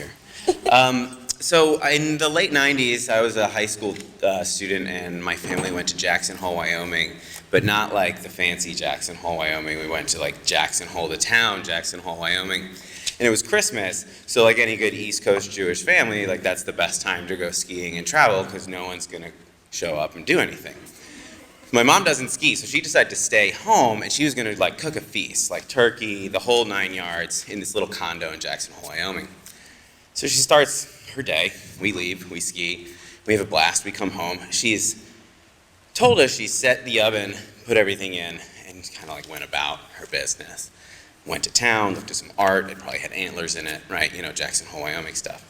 here. So in the late 90s, I was a high school student, and my family went to Jackson Hole, Wyoming, but not like the fancy Jackson Hole, Wyoming. We went to like Jackson Hole, the town, Jackson Hole, Wyoming. And it was Christmas, so like any good East Coast Jewish family, like that's the best time to go skiing and travel because no one's gonna show up and do anything. My mom doesn't ski, so she decided to stay home, and she was gonna like cook a feast, like turkey, the whole 9 yards, in this little condo in Jackson Hole, Wyoming. So she starts her day, we leave, we ski, we have a blast, we come home. She's told us she set the oven, put everything in, and kind of like went about her business. Went to town, looked at some art, it probably had antlers in it, right? You know, Jackson Hole, Wyoming stuff.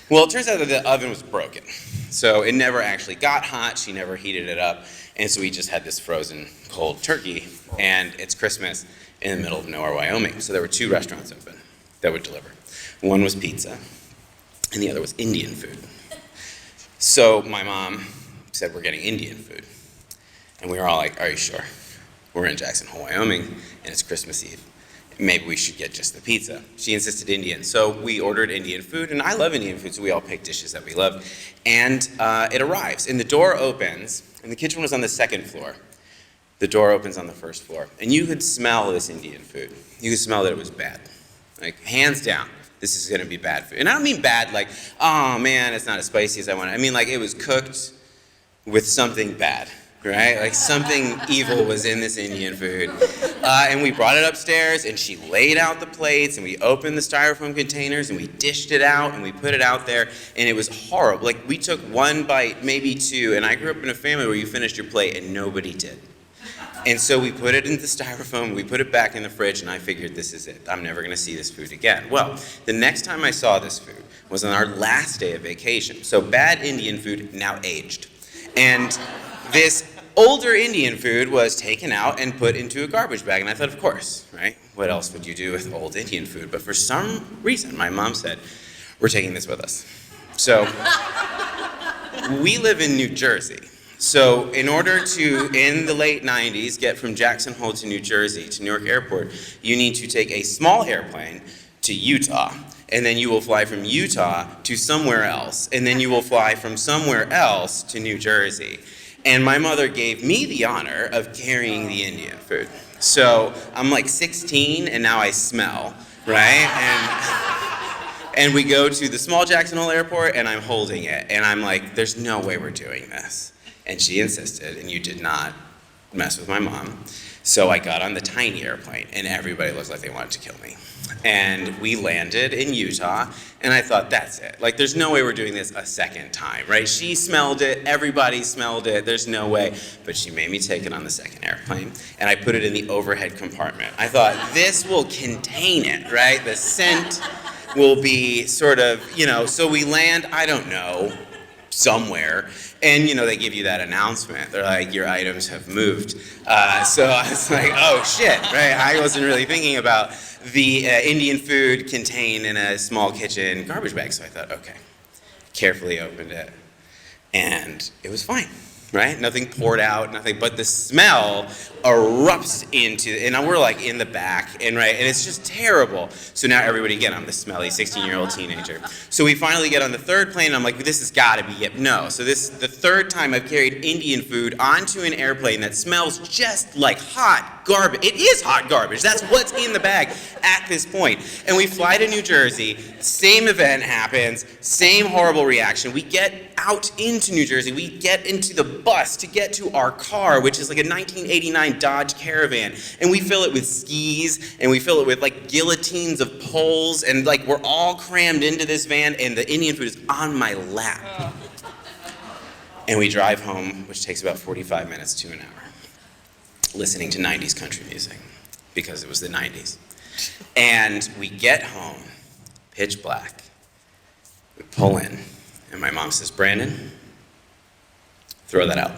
Well, it turns out that the oven was broken. So it never actually got hot, she never heated it up, and so we just had this frozen cold turkey, and it's Christmas in the middle of nowhere, Wyoming. So there were 2 restaurants open that would deliver. One was pizza, and the other was Indian food. So my mom said, we're getting Indian food. And we were all like, are you sure? We're in Jackson Hole, Wyoming, and it's Christmas Eve. Maybe we should get just the pizza. She insisted Indian. So we ordered Indian food, and I love Indian food, so we all picked dishes that we love. And it arrives, and the door opens, and the kitchen was on the 2nd floor. The door opens on the 1st floor. And you could smell this Indian food. You could smell that it was bad. Like, hands down. This is gonna be bad food. And I don't mean bad like, oh man, it's not as spicy as I want. I mean like it was cooked with something bad, right? Like something evil was in this Indian food. And we brought it upstairs, and she laid out the plates, and we opened the styrofoam containers, and we dished it out, and we put it out there, and it was horrible. Like we took 1 bite, maybe 2, and I grew up in a family where you finished your plate and nobody did. And so we put it in the styrofoam, we put it back in the fridge, and I figured this is it. I'm never gonna see this food again. Well, the next time I saw this food was on our last day of vacation. So bad Indian food, now aged. And this older Indian food was taken out and put into a garbage bag. And I thought, of course, right? What else would you do with old Indian food? But for some reason, my mom said, we're taking this with us. So we live in New Jersey. So in order to, in the late 90s, get from Jackson Hole to New Jersey, to Newark Airport, you need to take a small airplane to Utah, and then you will fly from Utah to somewhere else, and then you will fly from somewhere else to New Jersey. And my mother gave me the honor of carrying the Indian food. So I'm like 16, and now I smell, right? And we go to the small Jackson Hole Airport, and I'm holding it, and I'm like, there's no way we're doing this. And she insisted, and you did not mess with my mom. So I got on the tiny airplane, and everybody looked like they wanted to kill me. And we landed in Utah, and I thought, that's it. Like, there's no way we're doing this a second time, right? She smelled it, everybody smelled it, there's no way. But she made me take it on the second airplane, and I put it in the overhead compartment. I thought, this will contain it, right? The scent will be sort of, you know, so we land, I don't know, somewhere, and you know they give you that announcement. They're like, your items have moved. So I was like, oh shit, right? I wasn't really thinking about the Indian food contained in a small kitchen garbage bag. So I thought, okay, carefully opened it, and it was fine, right? Nothing poured out, nothing, but the smell erupts into, and we're like in the back, and right, and it's just terrible. So now everybody, again, I'm the smelly 16-year-old teenager. So we finally get on the 3rd plane, and I'm like, this has gotta be it. No, so this the 3rd time I've carried Indian food onto an airplane that smells just like hot garbage. It is hot garbage, that's what's in the bag at this point. And we fly to New Jersey, same event happens, same horrible reaction. We get out into New Jersey, we get into the bus to get to our car, which is like a 1989 Dodge Caravan, and we fill it with skis, and we fill it with like guillotines of poles, and like we're all crammed into this van, and the Indian food is on my lap. And we drive home, which takes about 45 minutes to an hour, listening to 90s country music, because it was the 90s. And we get home, pitch black, we pull in, and my mom says, Brandon, throw that out.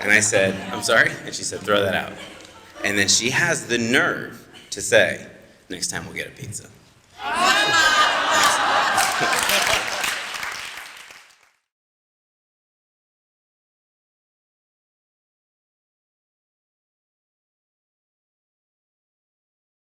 And I said, I'm sorry? And she said, throw that out. And then she has the nerve to say, next time we'll get a pizza.